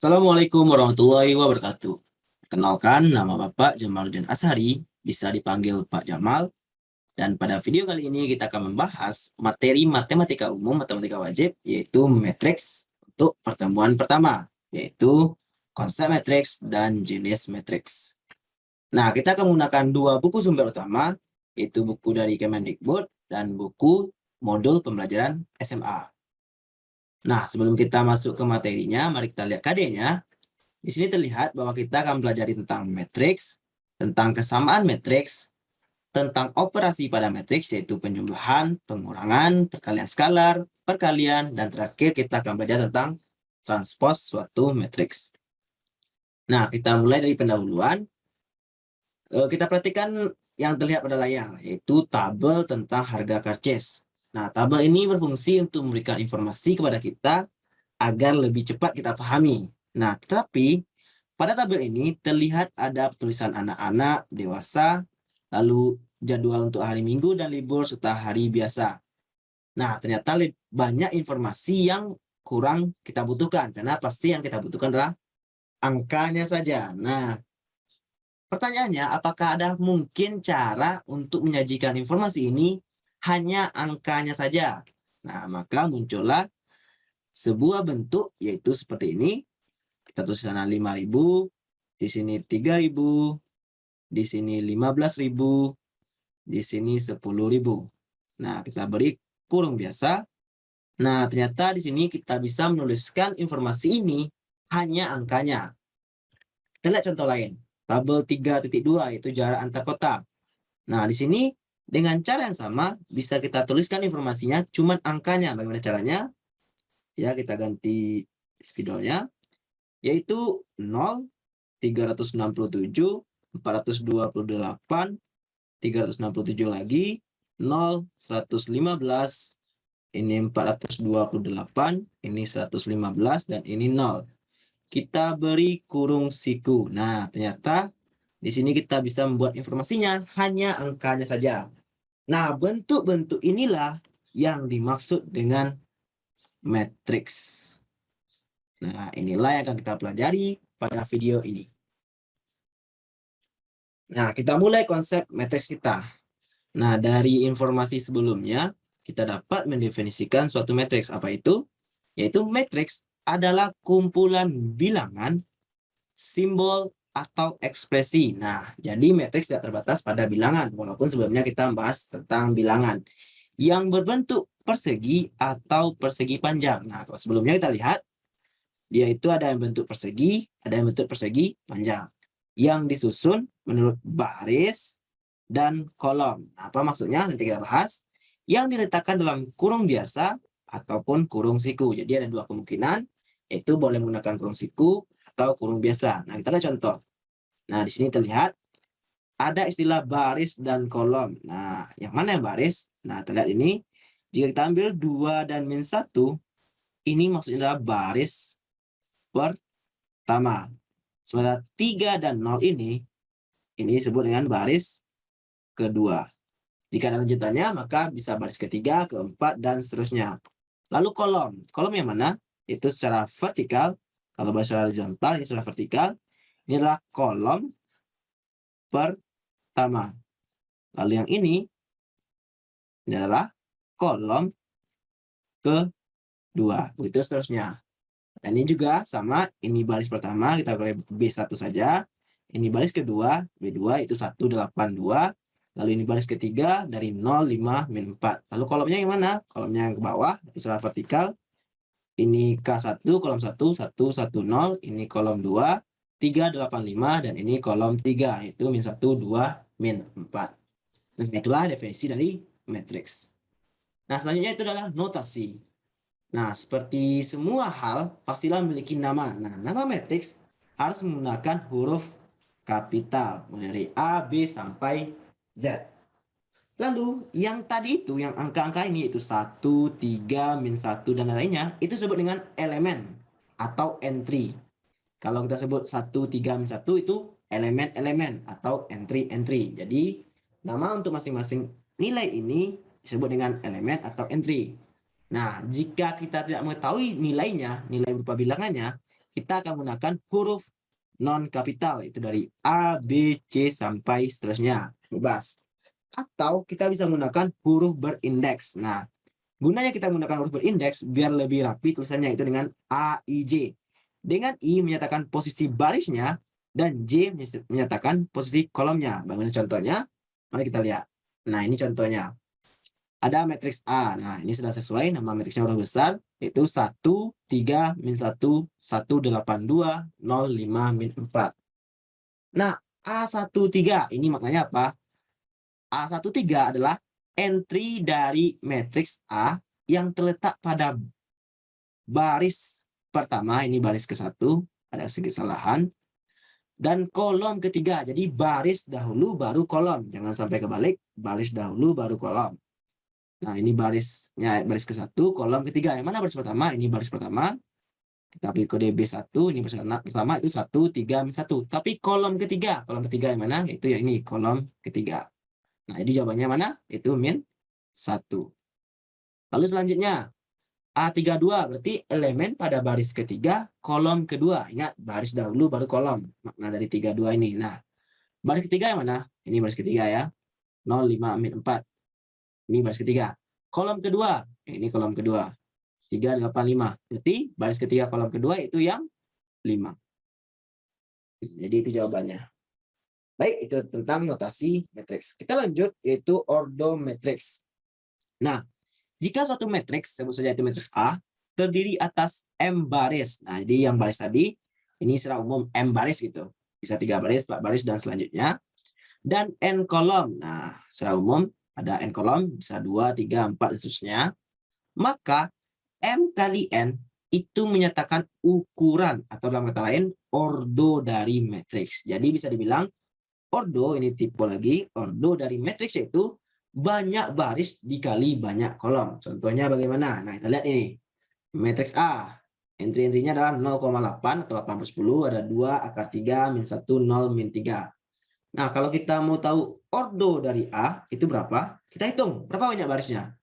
Assalamualaikum warahmatullahi wabarakatuh. Kenalkan, nama Bapak Jamaluddin Ashari, bisa dipanggil Pak Jamal. Dan pada video kali ini kita akan membahas materi matematika umum, matematika wajib, yaitu matriks untuk pertemuan pertama, yaitu konsep matriks dan jenis matriks. Nah, kita akan menggunakan dua buku sumber utama, yaitu buku dari Kemendikbud dan buku modul pembelajaran SMA. Nah, sebelum kita masuk ke materinya, mari kita lihat KD-nya. Di sini terlihat bahwa kita akan belajar tentang matriks, tentang kesamaan matriks, tentang operasi pada matriks, yaitu penjumlahan, pengurangan, perkalian skalar, perkalian, dan terakhir kita akan belajar tentang transpos suatu matriks. Nah, kita mulai dari pendahuluan. Kita perhatikan yang terlihat pada layar, yaitu tabel tentang harga karcis. Nah, tabel ini berfungsi untuk memberikan informasi kepada kita agar lebih cepat kita pahami. Nah, tetapi pada tabel ini terlihat ada tulisan anak-anak, dewasa, lalu jadwal untuk hari Minggu dan libur serta hari biasa. Nah, ternyata banyak informasi yang kurang kita butuhkan, karena pasti yang kita butuhkan adalah angkanya saja. Nah, pertanyaannya, apakah ada mungkin cara untuk menyajikan informasi ini hanya angkanya saja? Nah, maka muncullah sebuah bentuk, yaitu seperti ini. Kita tulis sana 5.000, di sini 3.000, di sini 15.000, di sini 10.000. Nah, kita beri kurung biasa. Nah, ternyata di sini kita bisa menuliskan informasi ini hanya angkanya. Kita lihat contoh lain. Tabel 3.2 yaitu jarak antar kota. Nah, di sini dengan cara yang sama bisa kita tuliskan informasinya cuma angkanya. Bagaimana caranya? Ya, kita ganti spidolnya, yaitu 0, 367, 428, 367 lagi, 0, 115, ini 428, ini 115, dan ini 0. Kita beri kurung siku. Nah, ternyata di sini kita bisa membuat informasinya hanya angkanya saja. Nah, bentuk-bentuk inilah yang dimaksud dengan matriks. Nah, inilah yang akan kita pelajari pada video ini. Nah, kita mulai konsep matriks kita. Nah, dari informasi sebelumnya, kita dapat mendefinisikan suatu matriks. Apa itu? Yaitu matriks adalah kumpulan bilangan, simbol, atau ekspresi. Nah, jadi matriks tidak terbatas pada bilangan, walaupun sebelumnya kita membahas tentang bilangan yang berbentuk persegi atau persegi panjang. Nah, kalau sebelumnya kita lihat, dia itu ada yang bentuk persegi, ada yang bentuk persegi panjang, yang disusun menurut baris dan kolom. Nah, apa maksudnya? Nanti kita bahas. Yang diletakkan dalam kurung biasa ataupun kurung siku. Jadi ada dua kemungkinan, yaitu boleh menggunakan kurung siku atau kurung biasa. Nah, kita lihat contoh. Nah, di sini terlihat ada istilah baris dan kolom. Nah, yang mana yang baris? Nah, terlihat ini. Jika kita ambil 2 dan min 1, ini maksudnya adalah baris pertama. Sementara 3 dan 0 ini disebut dengan baris kedua. Jika ada lanjutannya, maka bisa baris ketiga, keempat, dan seterusnya. Lalu kolom. Kolom yang mana? Itu secara vertikal. Kalau baris secara horizontal, ini secara vertikal. Ini adalah kolom pertama. Lalu yang ini adalah kolom kedua. Begitu seterusnya. Dan ini juga sama. Ini baris pertama, kita pakai B1 saja. Ini baris kedua, B2 itu 182. Lalu ini baris ketiga dari 0, 5, min 4. Lalu kolomnya yang mana? Kolomnya yang ke bawah, itu secara vertikal. Ini K1, kolom 1, 1, 1, 0. Ini kolom 2, 3, 8, 5. Dan ini kolom 3, yaitu min 1, 2, min 4. Nah, itulah definisi dari matriks. Nah, selanjutnya itu adalah notasi. Nah, seperti semua hal, pastilah memiliki nama. Nah, nama matriks harus menggunakan huruf kapital. Mulai dari A, B, sampai Z. Lalu yang tadi itu, yang angka-angka ini, itu 1, 3, min 1, dan lainnya, itu disebut dengan elemen atau entry. Kalau kita sebut 1, 3, min 1, itu elemen-elemen atau entry-entry. Jadi nama untuk masing-masing nilai ini disebut dengan elemen atau entry. Nah, jika kita tidak mengetahui nilainya, nilai berupa bilangannya, kita akan menggunakan huruf non kapital, itu dari A, B, C sampai seterusnya, bebas. Atau kita bisa menggunakan huruf berindeks. Nah, gunanya kita menggunakan huruf berindeks biar lebih rapi tulisannya, itu dengan A, I, J. Dengan I menyatakan posisi barisnya dan J menyatakan posisi kolomnya. Bagaimana contohnya? Mari kita lihat. Nah, ini contohnya. Ada matriks A. Nah, ini sudah sesuai nama matriksnya huruf besar, yaitu 1, 3, min 1, 1, 8, 2, 0, 5, min 4. Nah, A13 ini maknanya apa? A13 adalah entry dari matriks A yang terletak pada baris pertama, ini baris ke-1, ada kesalahan, dan kolom ketiga. Jadi baris dahulu baru kolom, jangan sampai kebalik, baris dahulu baru kolom. Nah, ini barisnya, baris ke-1, kolom ketiga. Yang mana baris pertama? Ini baris pertama. Kita ambil kode B1, ini baris pertama itu 1, 3, min 1. Tapi kolom ketiga yang mana? Itu yang ini, kolom ketiga. Nah, jadi jawabannya mana? Itu min 1. Lalu selanjutnya, A32 berarti elemen pada baris ketiga, kolom kedua. Ingat, baris dahulu baru kolom. Makna dari 32 ini. Nah, baris ketiga yang mana? Ini baris ketiga ya. 0, 5, min 4. Ini baris ketiga. Kolom kedua, ini kolom kedua. 3, 8, 5. Berarti baris ketiga kolom kedua itu yang 5. Jadi itu jawabannya. Baik, itu tentang notasi matriks. Kita lanjut, yaitu ordomatriks. Nah, jika suatu matriks, sebut saja itu matriks A, terdiri atas M baris. Nah, jadi yang baris tadi, ini secara umum M baris gitu. Bisa 3 baris, 4 baris, dan selanjutnya. Dan N kolom. Nah, secara umum ada N kolom, bisa 2, 3, 4, dan seterusnya. Maka M kali N itu menyatakan ukuran, atau dalam kata lain, ordo dari matriks. Jadi bisa dibilang, ordo, ini tipologi, ordo dari matriks yaitu banyak baris dikali banyak kolom. Contohnya bagaimana? Nah, kita lihat ini. Matriks A. Entry-entrynya adalah 0,8 atau 8/10, ada 2, akar 3, min 1, 0, min 3. Nah, kalau kita mau tahu ordo dari A, itu berapa? Kita hitung. Berapa banyak barisnya?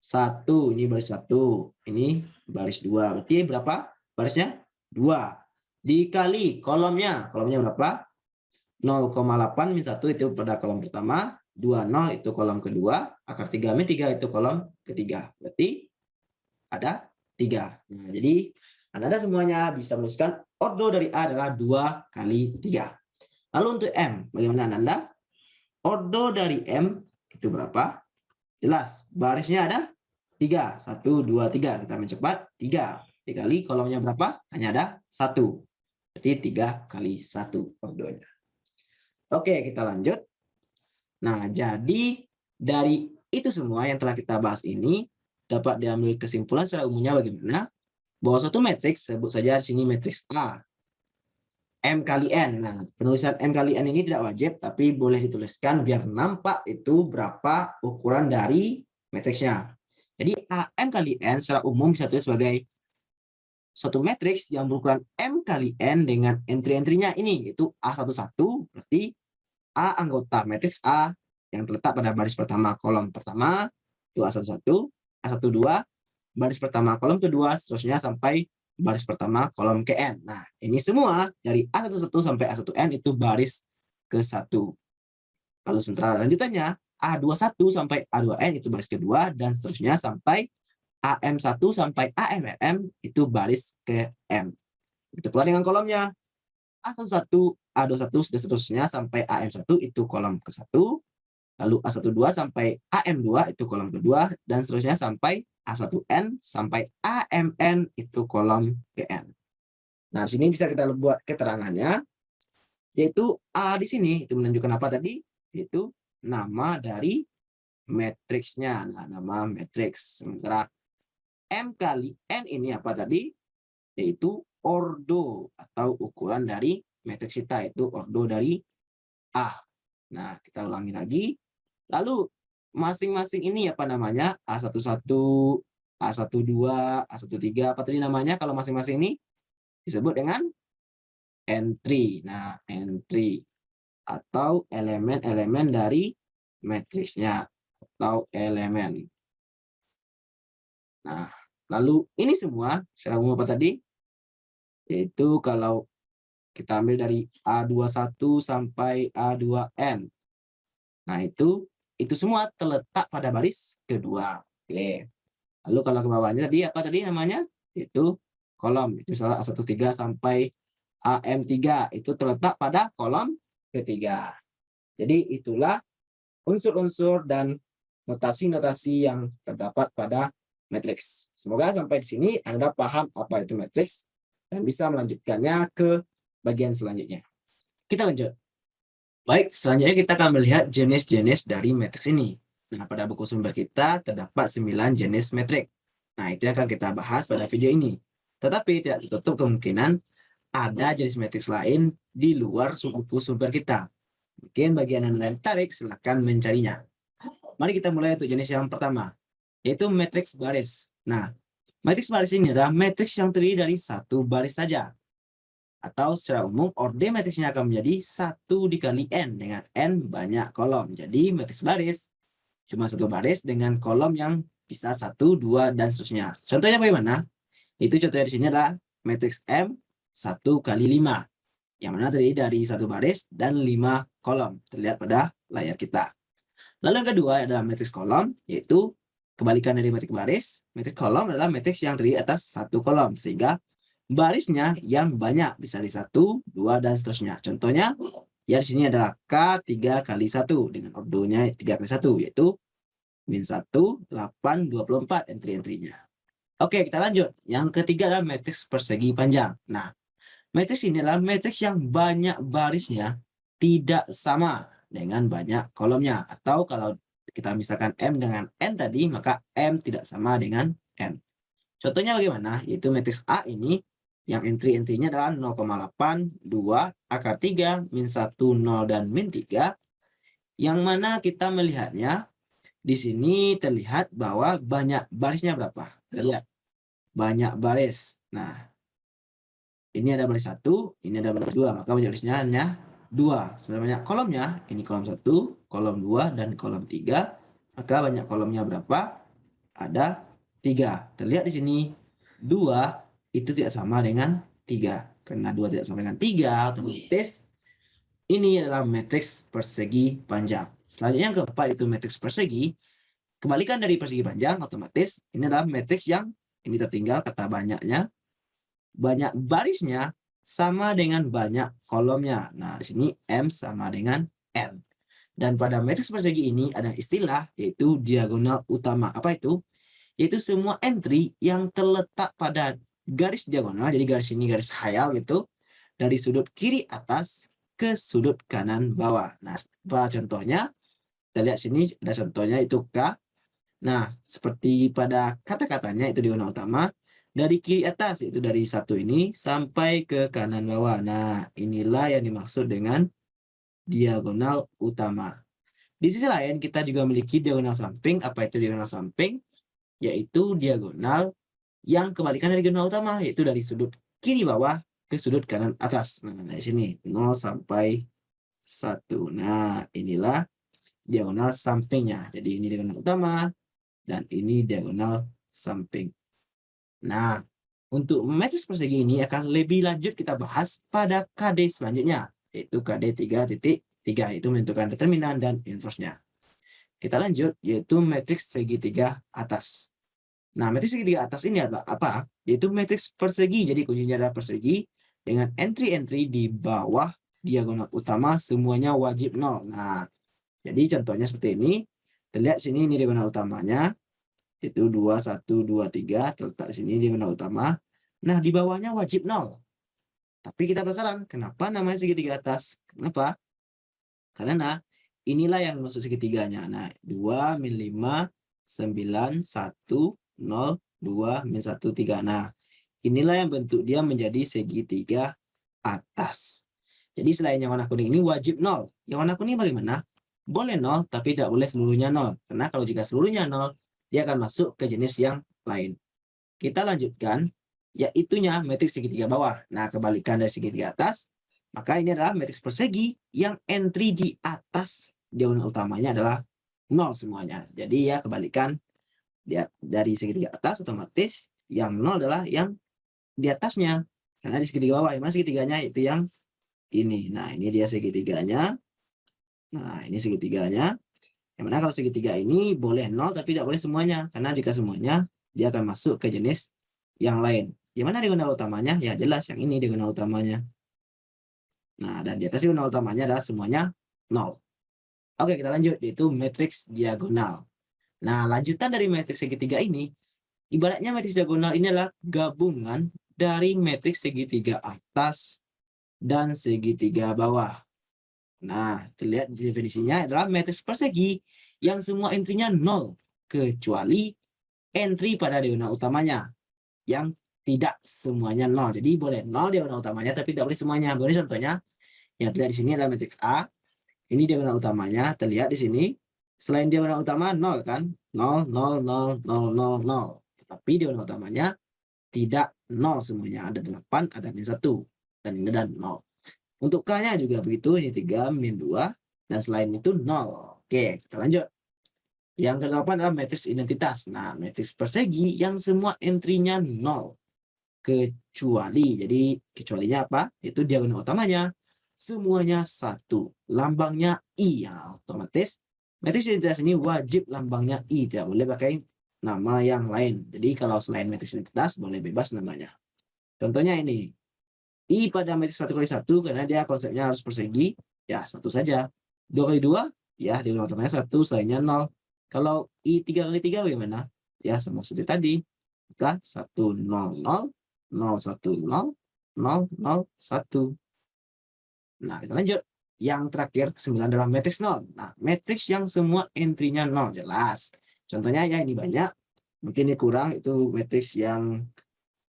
1, ini baris 1. Ini baris 2. Berarti berapa barisnya? 2. Dikali kolomnya. Kolomnya berapa? 0,8 min 1 itu pada kolom pertama, 20 itu kolom kedua, akar 3 min 3 itu kolom ketiga. Berarti ada 3. Nah, jadi Anda semuanya bisa menuliskan ordo dari A adalah 2 kali 3. Lalu untuk M, bagaimana Anda? Ordo dari M itu berapa? Jelas, barisnya ada 3. 1, 2, 3. Kita mencepat 3. Dikali kolomnya berapa? Hanya ada 1. Berarti 3 kali 1 ordonya. Oke, kita lanjut. Nah, jadi dari itu semua yang telah kita bahas ini, dapat diambil kesimpulan secara umumnya bagaimana? Bahwa suatu matriks, sebut saja di sini matriks A, M kali N. Nah, penulisan M kali N ini tidak wajib, tapi boleh dituliskan biar nampak itu berapa ukuran dari matriksnya. Jadi, AM kali N secara umum bisa ditulis sebagai suatu matriks yang berukuran M kali N dengan entry-entrynya ini, yaitu A11, berarti A anggota matriks A yang terletak pada baris pertama kolom pertama, itu A11, A12, baris pertama kolom kedua, seterusnya sampai baris pertama kolom ke N. Nah, ini semua dari A11 sampai A1N itu baris ke-1. Lalu sementara lanjutannya, A21 sampai A2N itu baris kedua, dan seterusnya sampai AM1 sampai AMM itu baris ke M. Begitu pula dengan kolomnya. A11, A21, dan seterusnya sampai AM1 itu kolom ke-1, lalu A12 sampai AM2 itu kolom kedua, dan seterusnya sampai A1N sampai AMN itu kolom ke N. Nah, di sini bisa kita buat keterangannya, yaitu A di sini itu menunjukkan apa tadi? Yaitu nama dari matriksnya. Nah, nama matriks. Sementara M kali N ini apa tadi? Yaitu ordo atau ukuran dari matriks kita, yaitu ordo dari A. Nah, kita ulangi lagi. Lalu masing-masing ini apa namanya? A11, A12, A13, apa tadi namanya kalau masing-masing ini? Disebut dengan entry. Nah, entry atau elemen-elemen dari matriksnya atau elemen. Nah, lalu ini semua secara umum apa tadi? Yaitu kalau kita ambil dari A21 sampai A2N. Nah, itu semua terletak pada baris kedua. Oke. Lalu kalau ke bawahnya tadi apa tadi namanya? Itu kolom. Itu misalnya A13 sampai AM3 itu terletak pada kolom ketiga. Jadi itulah unsur-unsur dan notasi-notasi yang terdapat pada matriks. Semoga sampai di sini Anda paham apa itu matriks dan bisa melanjutkannya ke bagian selanjutnya. Kita lanjut. Baik, selanjutnya kita akan melihat jenis-jenis dari matriks ini. Nah, pada buku sumber kita terdapat 9 jenis matriks. Nah, itu yang akan kita bahas pada video ini. Tetapi tidak tertutup kemungkinan ada jenis matriks lain di luar buku sumber kita. Mungkin bagian Anda yang tertarik, silakan mencarinya. Mari kita mulai untuk jenis yang pertama, yaitu matriks baris. Nah, matriks baris ini adalah matriks yang terdiri dari satu baris saja. Atau secara umum, orde matriksnya akan menjadi 1 dikali N dengan N banyak kolom. Jadi matriks baris cuma satu baris dengan kolom yang bisa 1, 2, dan seterusnya. Contohnya bagaimana? Itu contohnya di sini adalah matriks M 1 kali 5. Yang mana terdiri dari satu baris dan 5 kolom. Terlihat pada layar kita. Lalu yang kedua adalah matriks kolom, yaitu kebalikan dari matriks baris. Matriks kolom adalah matriks yang terdiri atas satu kolom, sehingga barisnya yang banyak, bisa di 1, 2, dan seterusnya. Contohnya, ya di sini adalah K3 kali 1 dengan ordonya 3 kali 1, yaitu -1, 8, 24 entry-entrynya. Oke, kita lanjut. Yang ketiga adalah matriks persegi panjang. Nah, matriks ini adalah matriks yang banyak barisnya tidak sama dengan banyak kolomnya. Atau kalau kita misalkan M dengan N tadi, maka M tidak sama dengan N. Contohnya bagaimana? Yaitu matriks A ini yang entry-entrynya adalah 0,8, 2, akar 3, -1, 0, dan -3. Yang mana kita melihatnya, di sini terlihat bahwa banyak barisnya berapa? Kita lihat. Banyak baris. Nah, ini ada baris 1, ini ada baris 2. Maka banyak barisnya hanya 2. Sebenarnya banyak kolomnya, ini kolom 1, kolom 2, dan kolom 3. Maka banyak kolomnya berapa? Ada 3. Terlihat di sini 2 itu tidak sama dengan 3. Karena 2 tidak sama dengan 3, otomatis ini adalah matriks persegi panjang. Selanjutnya yang keempat itu matriks persegi. Kebalikan dari persegi panjang, otomatis ini adalah matriks yang ini tertinggal kata banyaknya. Banyak barisnya sama dengan banyak kolomnya. Nah, di sini M sama dengan N. Dan pada matriks persegi ini ada istilah yaitu diagonal utama. Apa itu? Yaitu semua entry yang terletak pada garis diagonal, jadi garis ini garis khayal gitu, dari sudut kiri atas ke sudut kanan bawah. Nah, contohnya, kita lihat sini ada contohnya itu K. Nah, seperti pada kata-katanya itu diagonal utama, dari kiri atas, itu dari satu ini sampai ke kanan bawah. Nah, inilah yang dimaksud dengan diagonal utama. Di sisi lain, kita juga memiliki diagonal samping. Apa itu diagonal samping? Yaitu diagonal yang kebalikan dari diagonal utama, yaitu dari sudut kiri bawah ke sudut kanan atas. Nah, dari sini 0 sampai 1. Nah, inilah diagonal sampingnya. Jadi ini diagonal utama dan ini diagonal samping. Nah, untuk matriks persegi ini akan lebih lanjut kita bahas pada KD selanjutnya, yaitu KD 3.3, itu menentukan determinan dan inverse-nya. Kita lanjut, yaitu matriks segitiga atas. Nah, matriks segitiga atas ini adalah apa? Yaitu matriks persegi. Jadi kuncinya adalah persegi dengan entry-entry di bawah diagonal utama semuanya wajib 0. Nah, jadi contohnya seperti ini. Terlihat sini ini diagonal utamanya. Itu 2, 1, 2, 3. Terletak di sini diagonal utama. Nah, di bawahnya wajib 0. Tapi kita penasaran, kenapa namanya segitiga atas? Kenapa? Karena inilah yang masuk segitiganya. Nah, 2, min 5, 9, 1, 0, 2, min 1, 3. Nah, inilah yang bentuk dia menjadi segitiga atas. Jadi selain yang warna kuning ini wajib 0. Yang warna kuning bagaimana? Boleh 0, tapi tidak boleh seluruhnya 0. Karena kalau jika seluruhnya 0, dia akan masuk ke jenis yang lain. Kita lanjutkan, yaitunya matriks segitiga bawah. Nah, kebalikan dari segitiga atas, maka ini adalah matriks persegi yang entry di atas diagonal utamanya adalah 0 semuanya. Jadi ya kebalikan dia dari segitiga atas, otomatis yang 0 adalah yang di atasnya. Karena di segitiga bawah, yang mana segitiganya itu yang ini. Nah, ini dia segitiganya. Nah, ini segitiganya. Yang mana kalau segitiga ini boleh 0 tapi tidak boleh semuanya. Karena jika semuanya, dia akan masuk ke jenis yang lain. Yang mana diagonal utamanya? Ya jelas yang ini diagonal utamanya. Nah, dan di atas diagonal utamanya adalah semuanya 0. Oke, kita lanjut, yaitu matriks diagonal. Nah, lanjutan dari matriks segitiga ini, ibaratnya matriks diagonal ini adalah gabungan dari matriks segitiga atas dan segitiga bawah. Nah, terlihat definisinya adalah matriks persegi yang semua entry-nya 0, kecuali entry pada diagonal utamanya, yang tidak semuanya 0. Jadi boleh 0 diagonal utamanya, tapi tidak boleh semuanya. Boleh contohnya, yang terlihat di sini adalah matriks A. Ini diagonal utamanya, terlihat di sini. Selain diagonal utama 0 kan? 0, 0, 0, 0, 0, 0. Tetapi diagonal utamanya tidak 0 semuanya. Ada 8, ada min 1. Dan ini ada 0. Untuk K-nya juga begitu. Ini 3, min 2. Dan selain itu 0. Oke, kita lanjut. Yang ke-8 adalah matriks identitas. Nah, matriks persegi yang semua entry-nya 0. Kecuali. Jadi kecualinya apa? Itu diagonal utamanya semuanya 1. Lambangnya I. Ya, otomatis matriks identitas ini wajib lambangnya I. Tidak boleh pakai nama yang lain. Jadi kalau selain matriks identitas boleh bebas namanya. Contohnya ini. I pada matriks 1 kali 1 karena dia konsepnya harus persegi. Ya, 1 saja. 2 kali 2. Ya, diagonal utamanya 1. Selainnya 0. Kalau I 3 kali 3 bagaimana? Ya, sama seperti tadi. Maka 1, 0, 0. 0, 1, 0. 0, 0, 1. Nah, kita lanjut. Yang terakhir, 9 adalah matriks 0. Nah, matriks yang semua entry-nya 0. Jelas. Contohnya ya ini banyak. Mungkin ini kurang. Itu matriks yang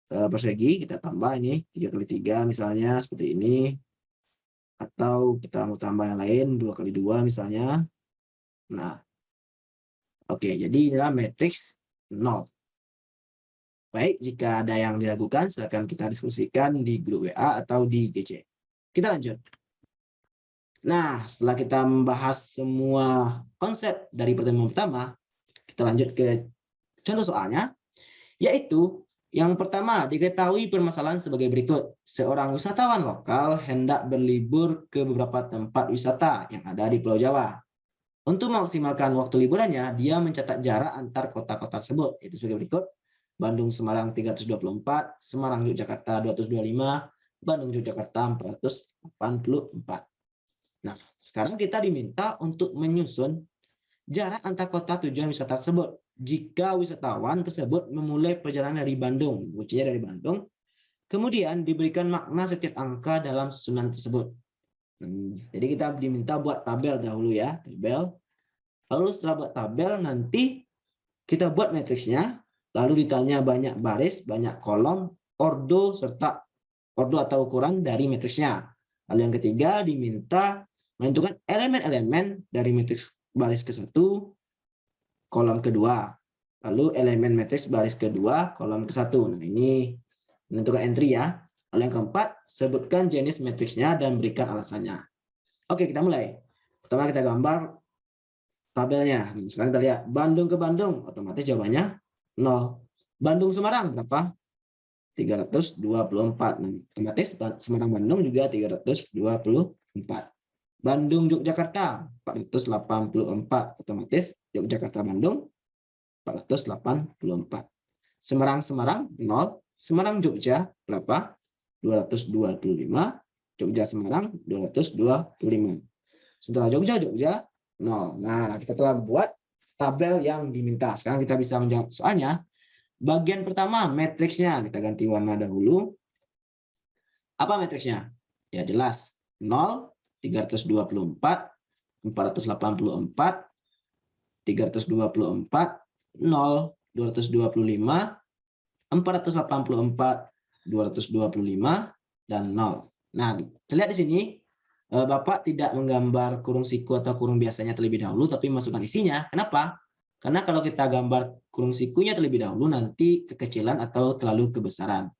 persegi. Kita tambah ini. 3 kali 3 misalnya. Seperti ini. Atau kita mau tambah yang lain. 2 kali 2 misalnya. Nah. Oke, jadi inilah matriks 0. Baik, jika ada yang diragukan, silakan kita diskusikan di grup WA atau di GC. Kita lanjut. Nah, setelah kita membahas semua konsep dari pertemuan pertama, kita lanjut ke contoh soalnya, yaitu yang pertama, diketahui permasalahan sebagai berikut. Seorang wisatawan lokal hendak berlibur ke beberapa tempat wisata yang ada di Pulau Jawa. Untuk memaksimalkan waktu liburannya, dia mencatat jarak antar kota-kota tersebut. Itu sebagai berikut. Bandung-Semarang 324, Semarang-Yogyakarta 225, Bandung-Yogyakarta 484. Nah, sekarang kita diminta untuk menyusun jarak antar kota tujuan wisata tersebut. Jika wisatawan tersebut memulai perjalanan dari Bandung, kuncinya dari Bandung, kemudian diberikan makna setiap angka dalam susunan tersebut. Jadi kita diminta buat tabel dahulu ya, tabel. Lalu setelah buat tabel, nanti kita buat matriksnya, lalu ditanya banyak baris, banyak kolom, ordo, serta ordo atau ukuran dari matriksnya. Lalu yang ketiga diminta menentukan elemen-elemen dari matriks baris ke-1, kolom kedua. Lalu elemen matriks baris kedua, kolom ke-1. Nah, ini menentukan entry ya. Lalu yang keempat, sebutkan jenis matriksnya dan berikan alasannya. Oke, kita mulai. Pertama kita gambar tabelnya. Nah, sekarang kita lihat Bandung ke Bandung, otomatis jawabannya 0. Bandung Semarang berapa? 324. Nah, otomatis Semarang Bandung juga 324. Bandung Yogyakarta 484. Otomatis Yogyakarta Bandung 484. Semarang 0. Semarang Jogja berapa? 225. Jogja Semarang 225. Sementara Jogja 0. Nah, kita telah buat tabel yang diminta. Sekarang kita bisa menjawab soalnya. Bagian pertama, matriksnya. Kita ganti warna dahulu. Apa matriksnya? Ya jelas. 0, 324, 484, 324, 0, 225, 484, 225, dan 0. Nah, terlihat di sini, Bapak tidak menggambar kurung siku atau kurung biasanya terlebih dahulu, tapi masukkan isinya. Kenapa? Karena kalau kita gambar kurung sikunya terlebih dahulu, nanti kekecilan atau terlalu kebesaran.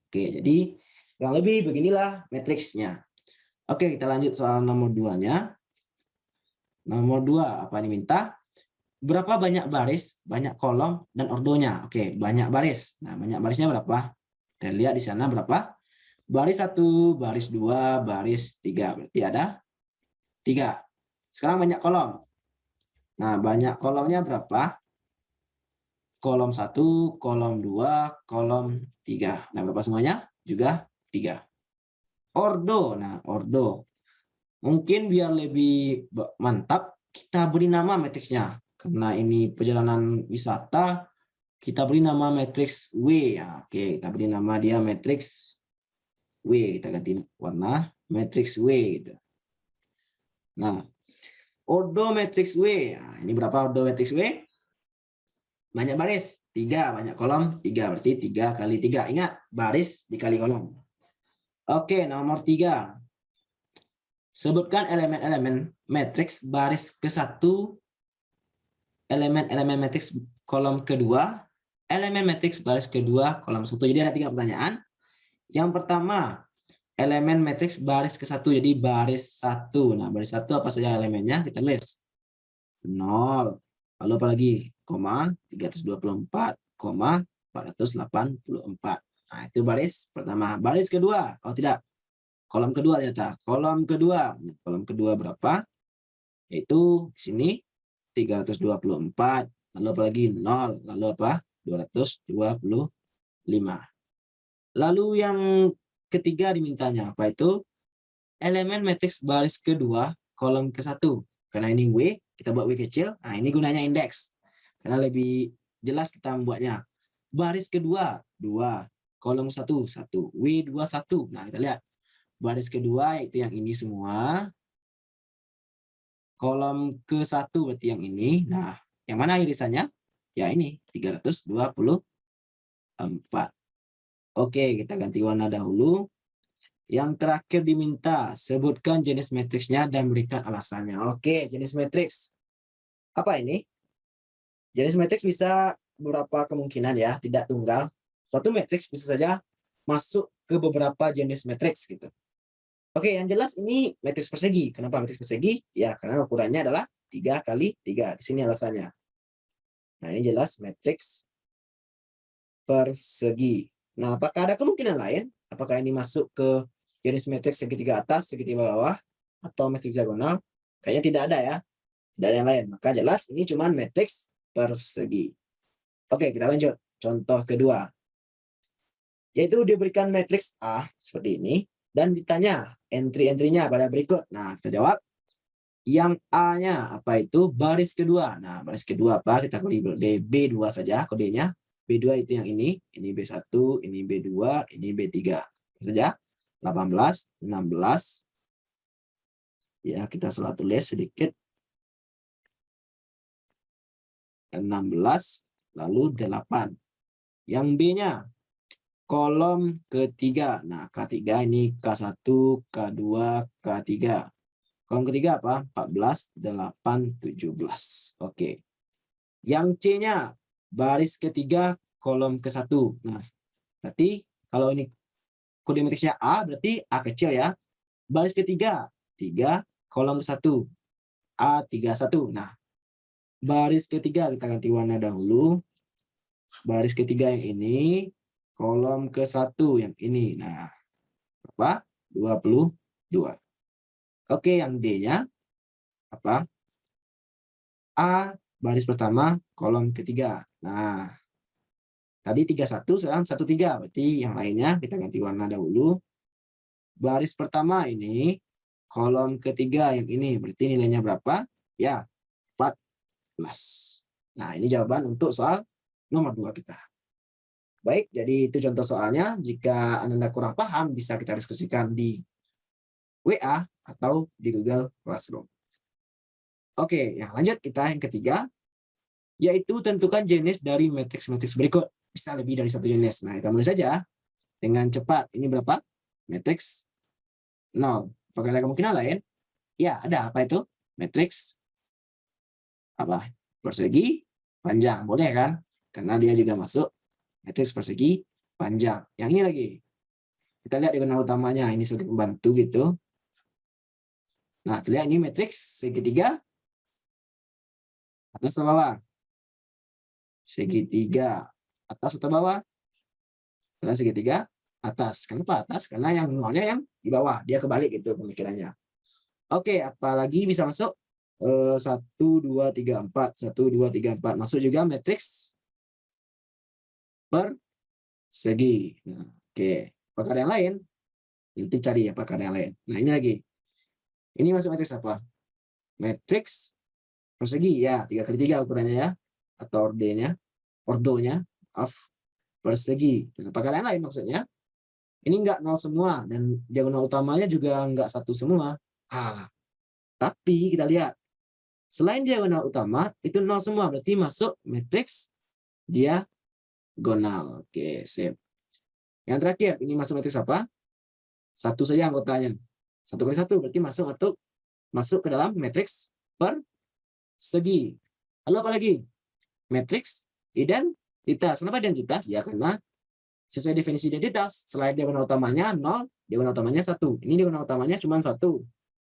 Oke, jadi kurang lebih beginilah matriksnya. Oke, kita lanjut soal nomor 2-nya. Nomor 2, apa yang diminta? Berapa banyak baris, banyak kolom, dan ordonya? Oke, banyak baris. Nah, banyak barisnya berapa? Kita lihat di sana berapa? Baris 1, baris 2, baris 3. Berarti ada 3. Sekarang banyak kolom. Nah, banyak kolomnya berapa? Kolom 1, kolom 2, kolom 3. Nah, berapa semuanya? Juga 3. Ordo. Nah, ordo. Mungkin biar lebih mantap, kita beri nama matriksnya. Karena ini perjalanan wisata, kita beri nama matriks W. Ya, oke, kita beri nama dia matriks W. Kita ganti warna matriks W. Gitu. Nah, ordo matriks W. Nah, ini berapa ordo matriks W? Banyak baris, 3. Banyak kolom, 3. Berarti 3 kali 3. Ingat, baris dikali kolom. Oke, nomor 3. Sebutkan elemen-elemen matriks baris ke-1, elemen-elemen matriks kolom kedua, elemen matriks baris kedua, kolom 1. Jadi ada 3 pertanyaan. Yang pertama, elemen matriks baris ke-1. Jadi baris 1. Nah, baris 1 apa saja elemennya? Kita list. 0. Lalu apa lagi? Koma 324, koma 484. Nah, itu baris pertama. Baris kedua. Oh, tidak. Kolom kedua ternyata. Kolom kedua. Kolom kedua berapa? Yaitu di sini 324. Lalu apa lagi? 0. Lalu apa? 225. Lalu yang ketiga dimintanya apa itu? Elemen matriks baris kedua, kolom ke-1. Karena ini W, kita buat W kecil. Nah, ini gunanya indeks. Karena lebih jelas kita membuatnya. Baris kedua, 2. Kolom 1, 1. W2, 1. Nah, kita lihat. Baris kedua itu yang ini semua. Kolom ke-1 berarti yang ini. Nah, yang mana irisannya? Ya ini, 324. Oke, kita ganti warna dahulu. Yang terakhir diminta, sebutkan jenis matriksnya dan berikan alasannya. Oke, jenis matriks. Apa ini? Jenis matriks bisa beberapa kemungkinan ya, tidak tunggal. Suatu matriks bisa saja masuk ke beberapa jenis matriks gitu. Oke, yang jelas ini matriks persegi. Kenapa matriks persegi? Ya, karena ukurannya adalah 3 kali 3. Di sini alasannya. Nah, ini jelas matriks persegi. Nah, apakah ada kemungkinan lain? Apakah ini masuk ke jenis matriks segitiga atas, segitiga bawah, atau matriks diagonal? Kayaknya tidak ada ya. Tidak ada yang lain. Maka jelas ini cuma matriks persegi. Oke, kita lanjut. Contoh kedua. Yaitu diberikan matriks A seperti ini dan ditanya entry-entrynya pada berikut. Nah, kita jawab. Yang A-nya apa itu? Baris kedua. Nah, baris kedua apa? Kita kode B2 saja kodenya. B2 itu yang ini B1, ini B2, ini B3. Saja. 18, 16. Ya, kita salah tulis sedikit. 16, lalu 8. Yang B-nya kolom ketiga. Nah, K3 ini K1, K2, K3. Kolom ketiga apa? 14, 8, 17. Oke. Yang C-nya baris ketiga, kolom ke-1. Nah, berarti kalau ini kode matriksnya A, berarti A kecil ya. Baris ketiga, 3, kolom ke-1. A31. Nah, baris ketiga kita ganti warna dahulu. Baris ketiga yang ini, kolom ke-1 yang ini. Nah, berapa? 22. Oke, yang D-nya apa? A baris pertama, kolom ketiga. Nah, tadi 31, sekarang 13. Berarti yang lainnya kita ganti warna dahulu. Baris pertama ini, kolom ketiga yang ini. Berarti nilainya berapa? Ya, 14. Nah, ini jawaban untuk soal nomor 2 kita. Baik, jadi itu contoh soalnya. Jika Anda kurang paham, bisa kita diskusikan di WA atau di Google Classroom. Oke, yang lanjut kita yang ketiga, yaitu tentukan jenis dari matriks-matriks berikut. Bisa lebih dari satu jenis. Nah, kita mulai saja dengan cepat. Ini berapa? Matriks 0. Apakah ada kemungkinan lain? Ya, ada. Apa itu? Matriks apa? Persegi panjang. Boleh kan? Karena dia juga masuk matriks persegi panjang. Yang ini lagi. Kita lihat diagonal utamanya. Ini sebagai pembantu gitu. Nah, terlihat ini matriks segitiga atas atau bawah? Segitiga atas atau bawah? Segitiga atas. Kenapa atas? Karena yang nolnya yang di bawah, dia kebalik gitu pemikirannya. Oke, apalagi bisa masuk 1, 2, 3, 4. 1, 2, 3, 4. Masuk juga matriks persegi. Nah, oke. Apakah ada yang lain? Nanti cari ya apakah ada yang lain. Nah, ini lagi. Ini masuk matriks apa? Matriks persegi ya, 3x3 ukurannya ya. Atau ordonya, persegi. Nah, apakah ada yang lain maksudnya? Ini enggak nol semua dan diagonal utamanya juga enggak satu semua. Tapi kita lihat selain diagonal utama itu nol semua, berarti masuk matriks diagonal. Oke, sip. Yang terakhir, ini masuk matriks apa? Satu saja anggotanya. 1x1 berarti masuk ke dalam matriks persegi. Lalu apa lagi? Matriks identitas. Kenapa identitas? Ya karena sesuai definisi identitas, selain diagonal utamanya 0, diagonal utamanya 1. Ini diagonal utamanya cuma 1.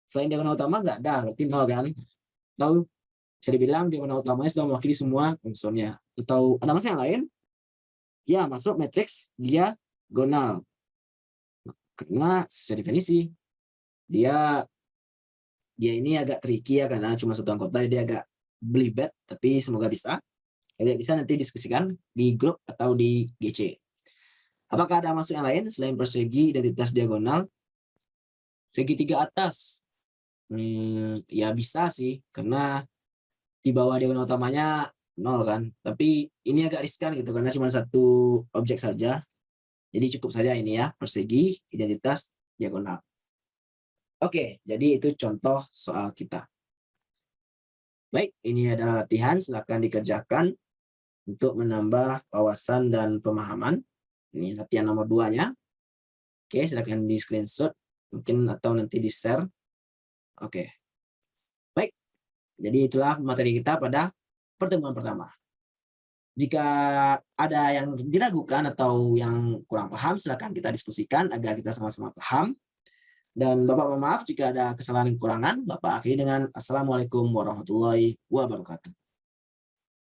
Selain diagonal utama nggak ada, berarti 0 kan? Atau bisa dibilang diagonal utamanya sudah mewakili semua unsurnya. Atau ada maksud yang lain? Ya, masuk matriks diagonal. Karena sesuai definisi, dia ini agak tricky ya, karena cuma satu anggota, dia agak belibet, tapi semoga bisa. Jadi bisa nanti diskusikan di grup atau di GC. Apakah ada masuk yang lain selain persegi identitas diagonal? Segitiga atas. Ya bisa sih, karena di bawah diagonal utamanya 0 kan. Tapi ini agak riskan gitu, karena cuma satu objek saja. Jadi cukup saja ini ya, persegi identitas diagonal. Oke, jadi itu contoh soal kita. Baik, ini adalah latihan, silakan dikerjakan untuk menambah wawasan dan pemahaman. Ini latihan nomor 2-nya. Oke, silakan di screenshot mungkin atau nanti di share. Oke. Baik. Jadi itulah materi kita pada pertemuan pertama. Jika ada yang diragukan atau yang kurang paham, silakan kita diskusikan agar kita sama-sama paham. Dan Bapak mohon maaf jika ada kesalahan dan kekurangan. Bapak akhiri dengan Assalamualaikum warahmatullahi wabarakatuh.